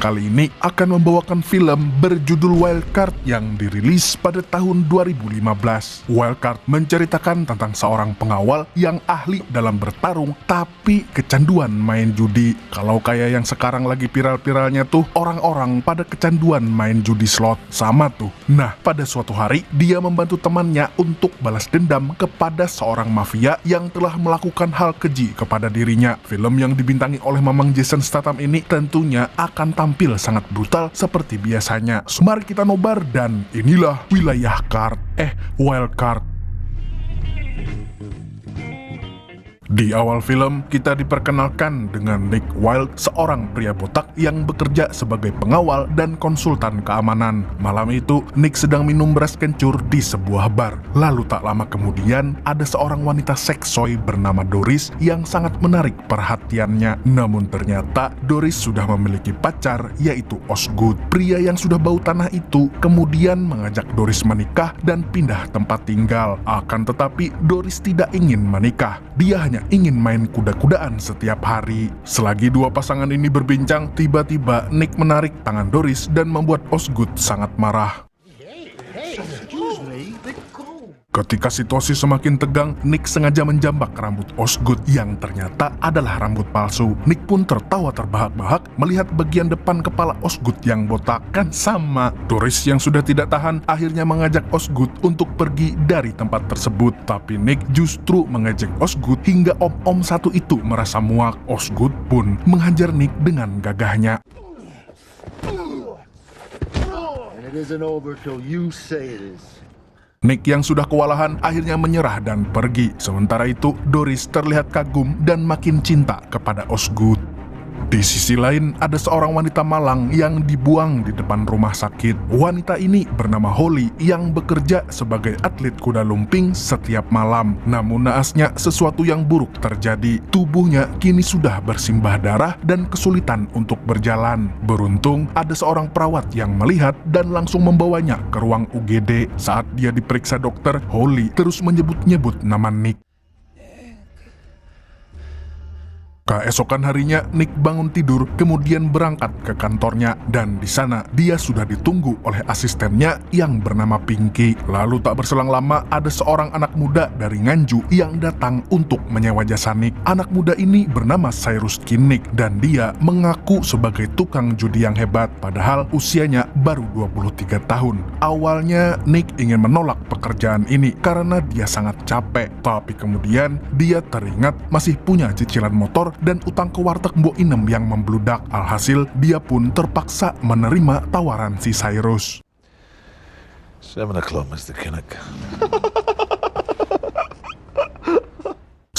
kali ini akan membawakan film berjudul Wildcard yang dirilis pada tahun 2015. Wildcard menceritakan tentang seorang pengawal yang ahli dalam bertarung tapi kecanduan main judi. Kalau kayak yang sekarang lagi viral-viralnya tuh, orang-orang pada kecanduan main judi slot. Sama tuh. Nah, pada suatu hari dia membantu temannya untuk balas dendam kepada seorang mafia yang telah melakukan hal keji kepada dirinya. Film yang dibintangi oleh Mamang Jason Statham ini tentunya akan tampil sangat brutal seperti biasanya. Mari kita nobar dan inilah wilayah Wildcard. Di awal film, kita diperkenalkan dengan Nick Wilde, seorang pria botak yang bekerja sebagai pengawal dan konsultan keamanan. Malam itu, Nick sedang minum beras kencur di sebuah bar. Lalu tak lama kemudian, ada seorang wanita seksoi bernama Doris yang sangat menarik perhatiannya. Namun ternyata, Doris sudah memiliki pacar, yaitu Osgood. Pria yang sudah bau tanah itu kemudian mengajak Doris menikah dan pindah tempat tinggal. Akan tetapi, Doris tidak ingin menikah. Dia hanya ingin main kuda-kudaan setiap hari. Selagi dua pasangan ini berbincang, tiba-tiba Nick menarik tangan Doris dan membuat Osgood sangat marah. Ketika situasi semakin tegang, Nick sengaja menjambak rambut Osgood yang ternyata adalah rambut palsu. Nick pun tertawa terbahak-bahak melihat bagian depan kepala Osgood yang botak. Kan sama. Doris yang sudah tidak tahan akhirnya mengajak Osgood untuk pergi dari tempat tersebut. Tapi Nick justru mengejek Osgood hingga om-om satu itu merasa muak. Osgood pun menghajar Nick dengan gagahnya. And it isn't over till you say it is. Nick yang sudah kewalahan akhirnya menyerah dan pergi. Sementara itu, Doris terlihat kagum dan makin cinta kepada Osgood. Di sisi lain, ada seorang wanita malang yang dibuang di depan rumah sakit. Wanita ini bernama Holly yang bekerja sebagai atlet kuda lumping setiap malam. Namun naasnya sesuatu yang buruk terjadi. Tubuhnya kini sudah bersimbah darah dan kesulitan untuk berjalan. Beruntung ada seorang perawat yang melihat dan langsung membawanya ke ruang UGD. Saat dia diperiksa dokter, Holly terus menyebut-nyebut nama Nick. Keesokan harinya, Nick bangun tidur kemudian berangkat ke kantornya dan di sana dia sudah ditunggu oleh asistennya yang bernama Pinky. Lalu tak berselang lama ada seorang anak muda dari Nganju yang datang untuk menyewa jasa Nick. Anak muda ini bernama Cyrus Kinnick dan dia mengaku sebagai tukang judi yang hebat padahal usianya baru 23 tahun. Awalnya Nick ingin menolak pekerjaan ini karena dia sangat capek, tapi kemudian dia teringat masih punya cicilan motor dan utang ke warteg Mbok Inem yang membludak. Alhasil, dia pun terpaksa menerima tawaran si Cyrus. 7 o'clock, Mr. Kinnock.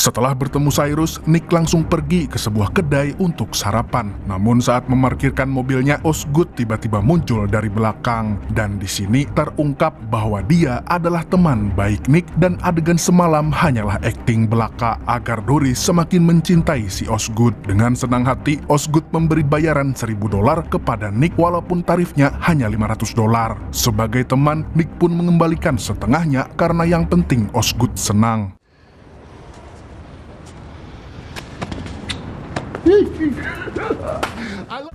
Setelah bertemu Cyrus, Nick langsung pergi ke sebuah kedai untuk sarapan. Namun saat memarkirkan mobilnya, Osgood tiba-tiba muncul dari belakang. Dan di sini terungkap bahwa dia adalah teman baik Nick dan adegan semalam hanyalah akting belaka agar Doris semakin mencintai si Osgood. Dengan senang hati, Osgood memberi bayaran $1.000 kepada Nick walaupun tarifnya hanya $500. Sebagai teman, Nick pun mengembalikan setengahnya karena yang penting Osgood senang.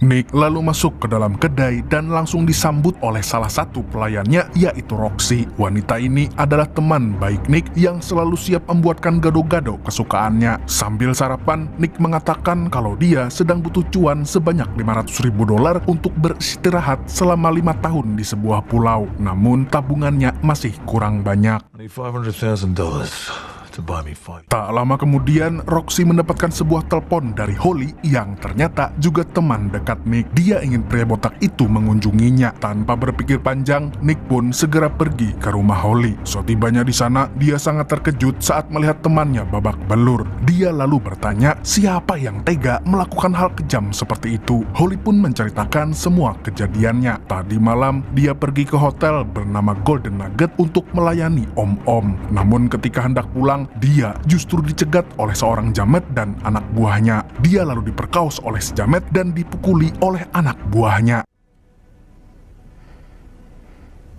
Nick lalu masuk ke dalam kedai dan langsung disambut oleh salah satu pelayannya, yaitu Roxy. Wanita ini adalah teman baik Nick yang selalu siap membuatkan gado-gado kesukaannya. Sambil sarapan, Nick mengatakan kalau dia sedang butuh cuan sebanyak $500.000 untuk beristirahat selama 5 tahun di sebuah pulau. Namun tabungannya masih kurang banyak. $500,000 to buy me 5. Tak lama kemudian, Roxy mendapatkan sebuah telepon dari Holly yang ternyata juga teman dekat Nick. Dia ingin pria botak itu mengunjunginya. Tanpa berpikir panjang, Nick pun segera pergi ke rumah Holly. Setibanya di sana, dia sangat terkejut saat melihat temannya babak belur. Dia lalu bertanya, siapa yang tega melakukan hal kejam seperti itu? Holly pun menceritakan semua kejadiannya. Tadi malam, dia pergi ke hotel bernama Golden Nugget untuk melayani om-om. Namun ketika hendak pulang, dia justru dicegat oleh seorang jamet dan anak buahnya. Dia lalu diperkaos oleh si jamet dan dipukuli oleh anak buahnya.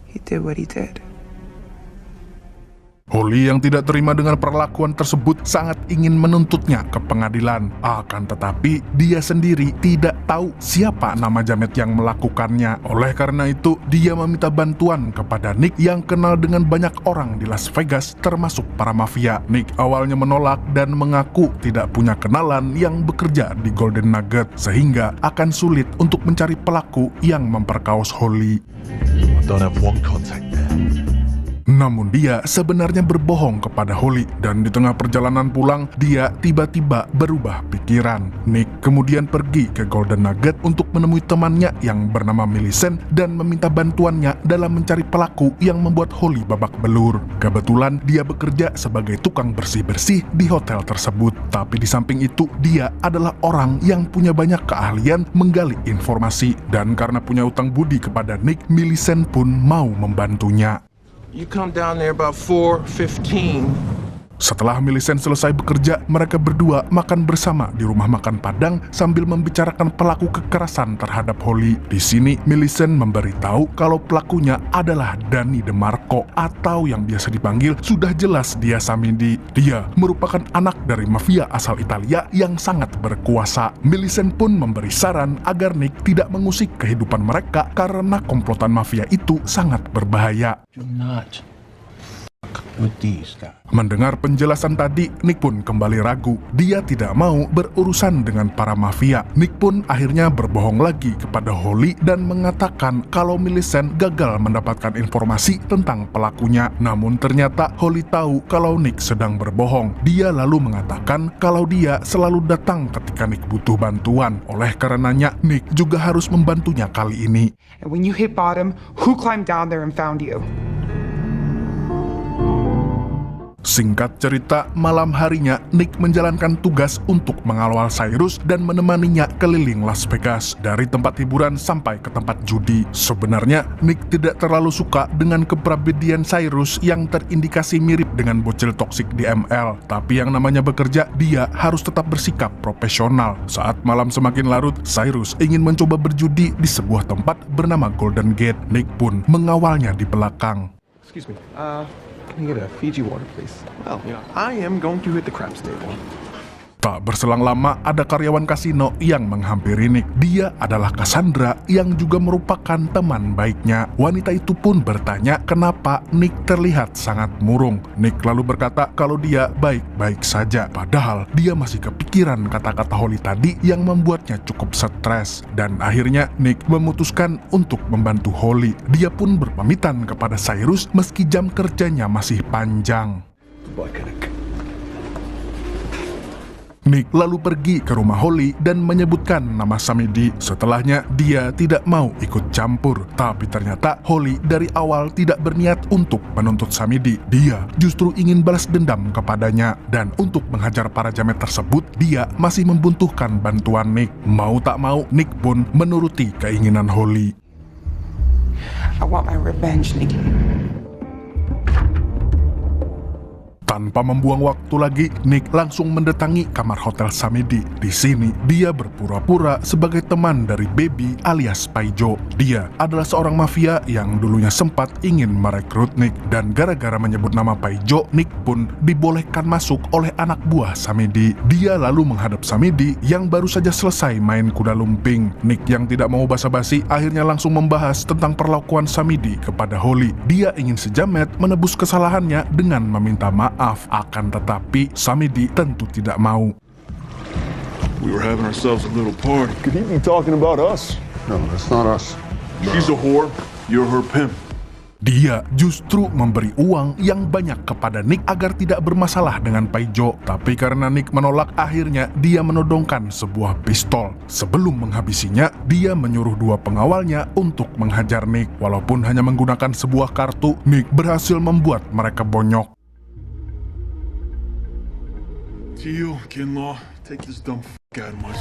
He did what he did. Holly yang tidak terima dengan perlakuan tersebut sangat ingin menuntutnya ke pengadilan. Akan tetapi, dia sendiri tidak tahu siapa nama jamet yang melakukannya. Oleh karena itu, dia meminta bantuan kepada Nick yang kenal dengan banyak orang di Las Vegas, termasuk para mafia. Nick awalnya menolak dan mengaku tidak punya kenalan yang bekerja di Golden Nugget, sehingga akan sulit untuk mencari pelaku yang memperkaos Holly. I don't have one contact there. Namun dia sebenarnya berbohong kepada Holly, dan di tengah perjalanan pulang, dia tiba-tiba berubah pikiran. Nick kemudian pergi ke Golden Nugget untuk menemui temannya yang bernama Millicent dan meminta bantuannya dalam mencari pelaku yang membuat Holly babak belur. Kebetulan dia bekerja sebagai tukang bersih-bersih di hotel tersebut. Tapi di samping itu, dia adalah orang yang punya banyak keahlian menggali informasi, dan karena punya utang budi kepada Nick, Millicent pun mau membantunya. You come down there about 4:15. Setelah Millicent selesai bekerja, mereka berdua makan bersama di rumah makan Padang sambil membicarakan pelaku kekerasan terhadap Holly. Di sini, Millicent memberitahu kalau pelakunya adalah Danny DeMarco, atau yang biasa dipanggil sudah jelas dia Samidi. Dia merupakan anak dari mafia asal Italia yang sangat berkuasa. Millicent pun memberi saran agar Nick tidak mengusik kehidupan mereka karena komplotan mafia itu sangat berbahaya. Do not with these guys. Mendengar penjelasan tadi, Nick pun kembali ragu. Dia tidak mau berurusan dengan para mafia. Nick pun akhirnya berbohong lagi kepada Holly dan mengatakan kalau Millicent gagal mendapatkan informasi tentang pelakunya. Namun ternyata Holly tahu kalau Nick sedang berbohong. Dia lalu mengatakan kalau dia selalu datang ketika Nick butuh bantuan. Oleh karenanya, Nick juga harus membantunya kali ini. And when you hit bottom, who climbed down there and found you? Singkat cerita, malam harinya Nick menjalankan tugas untuk mengawal Cyrus dan menemaninya keliling Las Vegas, dari tempat hiburan sampai ke tempat judi. Sebenarnya, Nick tidak terlalu suka dengan kepribadian Cyrus yang terindikasi mirip dengan bocil toksik di ML. Tapi yang namanya bekerja, dia harus tetap bersikap profesional. Saat malam semakin larut, Cyrus ingin mencoba berjudi di sebuah tempat bernama Golden Gate. Nick pun mengawalnya di belakang. Excuse me. Can I get a Fiji water, please? Well, I am going to hit the craps table. Tak berselang lama, ada karyawan kasino yang menghampiri Nick. Dia adalah Cassandra yang juga merupakan teman baiknya. Wanita itu pun bertanya kenapa Nick terlihat sangat murung. Nick lalu berkata kalau dia baik-baik saja. Padahal dia masih kepikiran kata-kata Holly tadi yang membuatnya cukup stres. Dan akhirnya Nick memutuskan untuk membantu Holly. Dia pun berpamitan kepada Cyrus meski jam kerjanya masih panjang. Goodbye, Kinnick. Nick lalu pergi ke rumah Holly dan menyebutkan nama Samidi. Setelahnya, dia tidak mau ikut campur. Tapi ternyata Holly dari awal tidak berniat untuk menuntut Samidi. Dia justru ingin balas dendam kepadanya. Dan untuk menghajar para jamet tersebut, dia masih membutuhkan bantuan Nick. Mau tak mau, Nick pun menuruti keinginan Holly. I want my revenge, Nikki. Tanpa membuang waktu lagi, Nick langsung mendatangi kamar hotel Samedi. Di sini, dia berpura-pura sebagai teman dari Baby alias Paijo. Dia adalah seorang mafia yang dulunya sempat ingin merekrut Nick. Dan gara-gara menyebut nama Paijo, Nick pun dibolehkan masuk oleh anak buah Samedi. Dia lalu menghadap Samedi yang baru saja selesai main kuda lumping. Nick yang tidak mau basa-basi akhirnya langsung membahas tentang perlakuan Samedi kepada Holly. Dia ingin sejamet menebus kesalahannya dengan meminta maaf. Akan tetapi Samedi tentu tidak mau. We were having ourselves a little party. Could he be talking about us? No, that's not us. She's a whore. You're her pimp. Dia justru memberi uang yang banyak kepada Nick agar tidak bermasalah dengan Paijo. Tapi karena Nick menolak, akhirnya dia menodongkan sebuah pistol. Sebelum menghabisinya, dia menyuruh dua pengawalnya untuk menghajar Nick. Walaupun hanya menggunakan sebuah kartu, Nick berhasil membuat mereka bonyok. Teal, Kinlaw, take this dumb out of my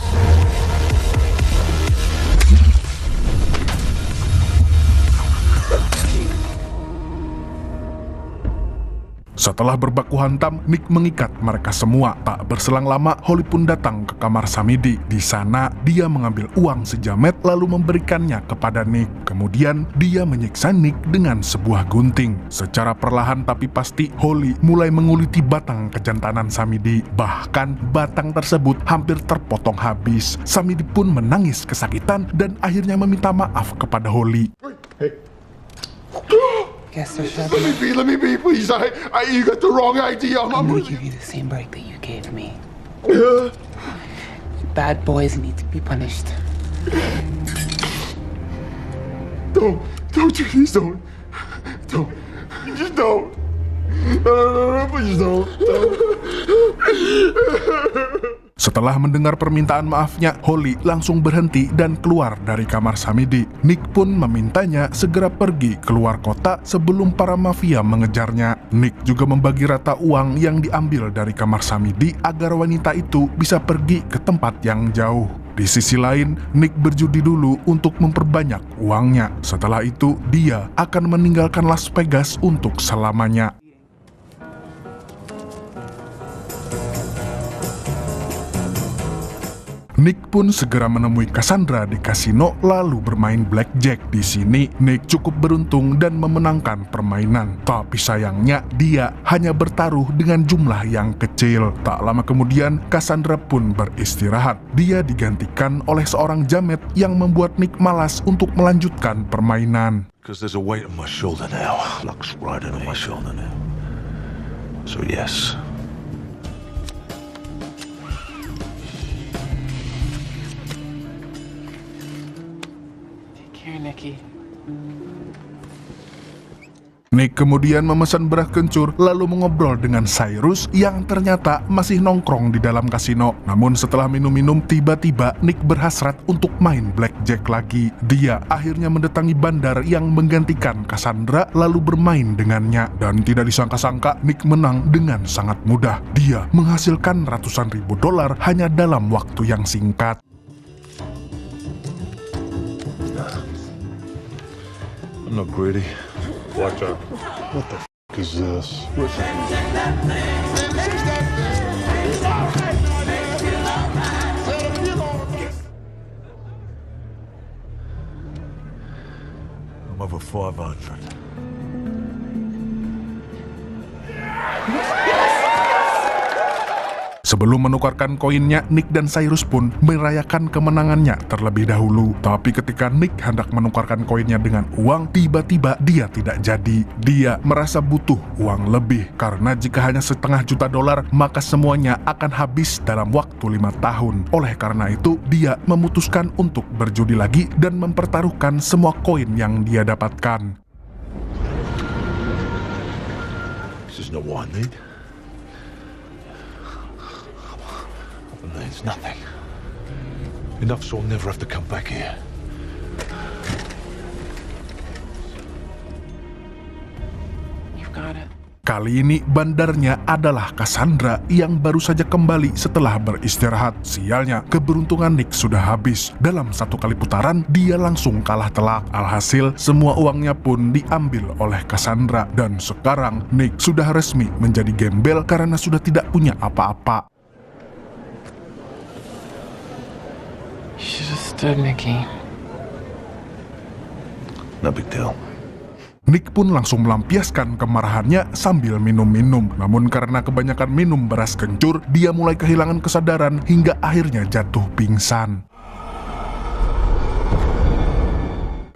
Setelah berbaku hantam, Nick mengikat mereka semua. Tak berselang lama, Holly pun datang ke kamar Samidi. Di sana, dia mengambil uang sejamet lalu memberikannya kepada Nick. Kemudian, dia menyiksa Nick dengan sebuah gunting. Secara perlahan tapi pasti, Holly mulai menguliti batang kejantanan Samidi. Bahkan, batang tersebut hampir terpotong habis. Samidi pun menangis kesakitan dan akhirnya meminta maaf kepada Holly. Guess there's Let me be, please. You got the wrong idea. I'm gonna give you the same break that you gave me. Bad boys need to be punished. Don't, please don't. Don't, just don't. No, please don't. Setelah mendengar permintaan maafnya, Holly langsung berhenti dan keluar dari kamar Samidi. Nick pun memintanya segera pergi keluar kota sebelum para mafia mengejarnya. Nick juga membagi rata uang yang diambil dari kamar Samidi agar wanita itu bisa pergi ke tempat yang jauh. Di sisi lain, Nick berjudi dulu untuk memperbanyak uangnya. Setelah itu, dia akan meninggalkan Las Vegas untuk selamanya. Nick pun segera menemui Cassandra di kasino lalu bermain blackjack. Di sini, Nick cukup beruntung dan memenangkan permainan. Tapi sayangnya, dia hanya bertaruh dengan jumlah yang kecil. Tak lama kemudian, Cassandra pun beristirahat. Dia digantikan oleh seorang jamet yang membuat Nick malas untuk melanjutkan permainan. Because there's a weight on my shoulder now. Luck's riding on my shoulder now. So yes. Here, Nikki. Nick kemudian memesan beras kencur lalu mengobrol dengan Cyrus yang ternyata masih nongkrong di dalam kasino. Namun setelah minum-minum, tiba-tiba Nick berhasrat untuk main blackjack lagi. Dia akhirnya mendatangi bandar yang menggantikan Cassandra lalu bermain dengannya. Dan tidak disangka-sangka, Nick menang dengan sangat mudah. Dia menghasilkan ratusan ribu dolar hanya dalam waktu yang singkat. I'm not greedy. Watch out. What the f*** is this? I'm over 500. Sebelum menukarkan koinnya, Nick dan Cyrus pun merayakan kemenangannya terlebih dahulu. Tapi ketika Nick hendak menukarkan koinnya dengan uang, tiba-tiba dia tidak jadi. Dia merasa butuh uang lebih, karena jika hanya $500,000, maka semuanya akan habis dalam waktu 5 tahun. Oleh karena itu, dia memutuskan untuk berjudi lagi dan mempertaruhkan semua koin yang dia dapatkan. This is not what I need. It's nothing. Enough so I'll never have to come back here. You've got it. Kali ini bandarnya adalah Cassandra yang baru saja kembali setelah beristirahat. Sialnya, keberuntungan Nick sudah habis. Dalam satu kali putaran, dia langsung kalah telak. Alhasil, semua uangnya pun diambil oleh Cassandra. Dan sekarang, Nick sudah resmi menjadi gembel karena sudah tidak punya apa-apa. You should have stood, Nikki. No big deal. Nick pun langsung melampiaskan kemarahannya sambil minum-minum. Namun karena kebanyakan minum beras kencur, dia mulai kehilangan kesadaran hingga akhirnya jatuh pingsan.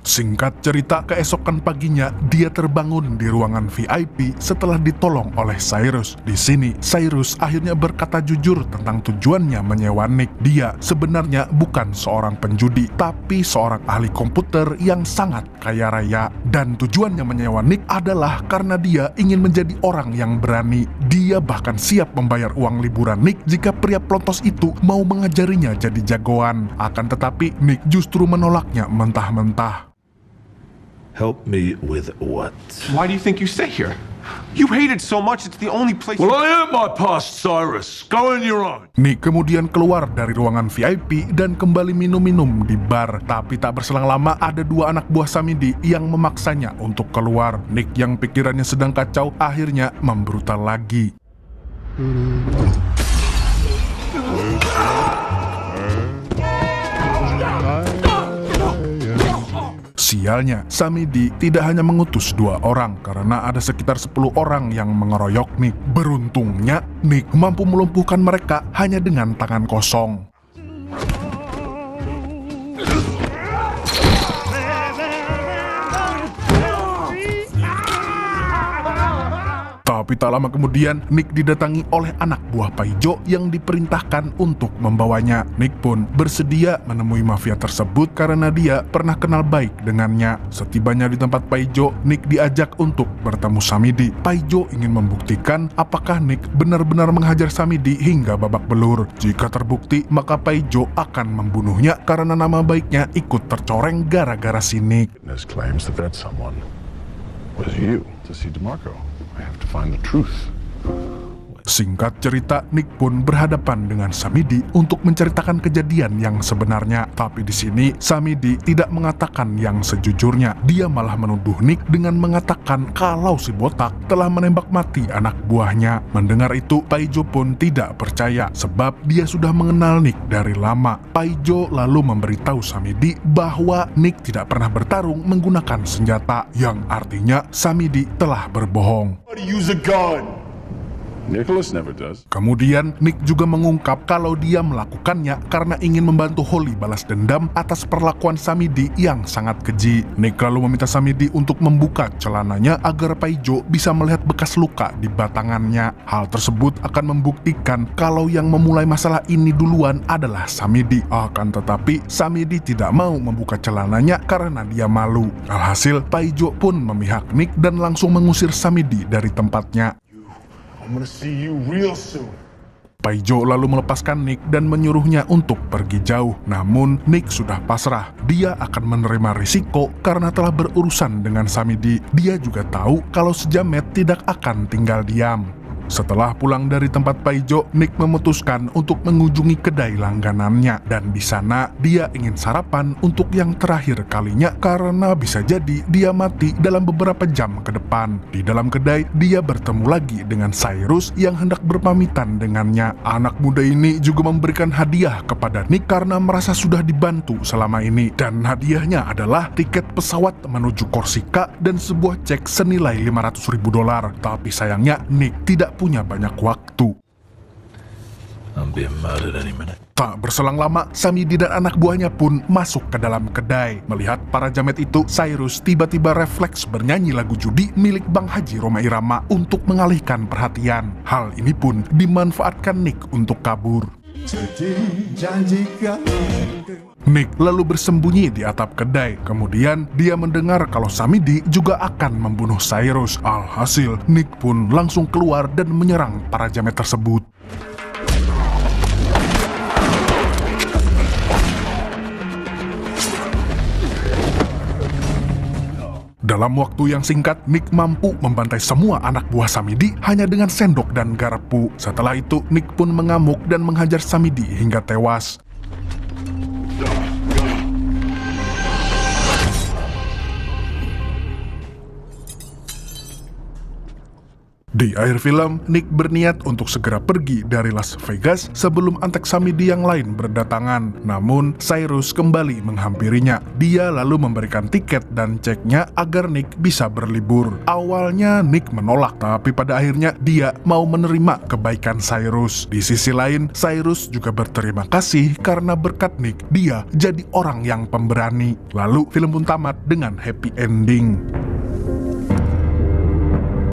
Singkat cerita, keesokan paginya dia terbangun di ruangan VIP setelah ditolong oleh Cyrus. Di sini, Cyrus akhirnya berkata jujur tentang tujuannya menyewa Nick. Dia sebenarnya bukan seorang penjudi, tapi seorang ahli komputer yang sangat kaya raya. Dan tujuannya menyewa Nick adalah karena dia ingin menjadi orang yang berani. Dia bahkan siap membayar uang liburan Nick jika pria pelontos itu mau mengajarinya jadi jagoan. Akan tetapi, Nick justru menolaknya mentah-mentah. Help me with what? Why do you think you stay here? You hate it so much, it's the only place. Well, I am my past, Cyrus. Go on your own. Nick kemudian keluar dari ruangan VIP dan kembali minum-minum di bar. Tapi tak berselang lama ada dua anak buah Samidi yang memaksanya untuk keluar. Nick yang pikirannya sedang kacau akhirnya membrutal lagi. Sialnya, Samidi tidak hanya mengutus 2 orang karena ada sekitar 10 orang yang mengeroyok Nick. Beruntungnya, Nick mampu melumpuhkan mereka hanya dengan tangan kosong. Tapi tak lama kemudian, Nick didatangi oleh anak buah Paijo yang diperintahkan untuk membawanya. Nick pun bersedia menemui mafia tersebut karena dia pernah kenal baik dengannya. Setibanya di tempat Paijo, Nick diajak untuk bertemu Samidi. Paijo ingin membuktikan apakah Nick benar-benar menghajar Samidi hingga babak belur. Jika terbukti, maka Paijo akan membunuhnya karena nama baiknya ikut tercoreng gara-gara si Nick. Witness claims that someone was you to see DeMarco. I have to find the truth. Singkat cerita, Nick pun berhadapan dengan Samidi untuk menceritakan kejadian yang sebenarnya. Tapi di sini, Samidi tidak mengatakan yang sejujurnya. Dia malah menuduh Nick dengan mengatakan kalau si botak telah menembak mati anak buahnya. Mendengar itu, Paijo pun tidak percaya sebab dia sudah mengenal Nick dari lama. Paijo lalu memberitahu Samidi bahwa Nick tidak pernah bertarung menggunakan senjata, yang artinya Samidi telah berbohong. Use a gun. Nicholas never does. Kemudian, Nick juga mengungkap kalau dia melakukannya karena ingin membantu Holly balas dendam atas perlakuan Samidi yang sangat keji. Nick lalu meminta Samidi untuk membuka celananya agar Paijo bisa melihat bekas luka di batangannya. Hal tersebut akan membuktikan kalau yang memulai masalah ini duluan adalah Samidi. Akan tetapi, Samidi tidak mau membuka celananya karena dia malu. Alhasil, Paijo pun memihak Nick dan langsung mengusir Samidi dari tempatnya. I'm gonna see you real soon. Paijo lalu melepaskan Nick dan menyuruhnya untuk pergi jauh. Namun, Nick sudah pasrah. Dia akan menerima risiko karena telah berurusan dengan Samidi. Dia juga tahu kalau sejamet tidak akan tinggal diam. Setelah pulang dari tempat Paijo, Nick memutuskan untuk mengunjungi kedai langganannya. Dan di sana, dia ingin sarapan untuk yang terakhir kalinya karena bisa jadi dia mati dalam beberapa jam ke depan. Di dalam kedai, dia bertemu lagi dengan Cyrus yang hendak berpamitan dengannya. Anak muda ini juga memberikan hadiah kepada Nick karena merasa sudah dibantu selama ini. Dan hadiahnya adalah tiket pesawat menuju Korsika dan sebuah cek senilai $500.000. Tapi sayangnya, Nick tidak punya banyak waktu. I'm being murdered any minute. Tak berselang lama, Samidi dan anak buahnya pun masuk ke dalam kedai. Melihat para jamet itu, Cyrus tiba-tiba refleks bernyanyi lagu judi milik Bang Haji Roma Irama untuk mengalihkan perhatian. Hal ini pun dimanfaatkan Nick untuk kabur. Nick lalu bersembunyi di atap kedai. Kemudian dia mendengar kalau Samidi juga akan membunuh Cyrus. Alhasil, Nick pun langsung keluar dan menyerang para jamet tersebut. Dalam waktu yang singkat, Nick mampu membantai semua anak buah Samidi hanya dengan sendok dan garpu. Setelah itu, Nick pun mengamuk dan menghajar Samidi hingga tewas. Di akhir film, Nick berniat untuk segera pergi dari Las Vegas sebelum antek Samidi yang lain berdatangan. Namun, Cyrus kembali menghampirinya. Dia lalu memberikan tiket dan ceknya agar Nick bisa berlibur. Awalnya, Nick menolak, tapi pada akhirnya dia mau menerima kebaikan Cyrus. Di sisi lain, Cyrus juga berterima kasih karena berkat Nick, dia jadi orang yang pemberani. Lalu, film pun tamat dengan happy ending.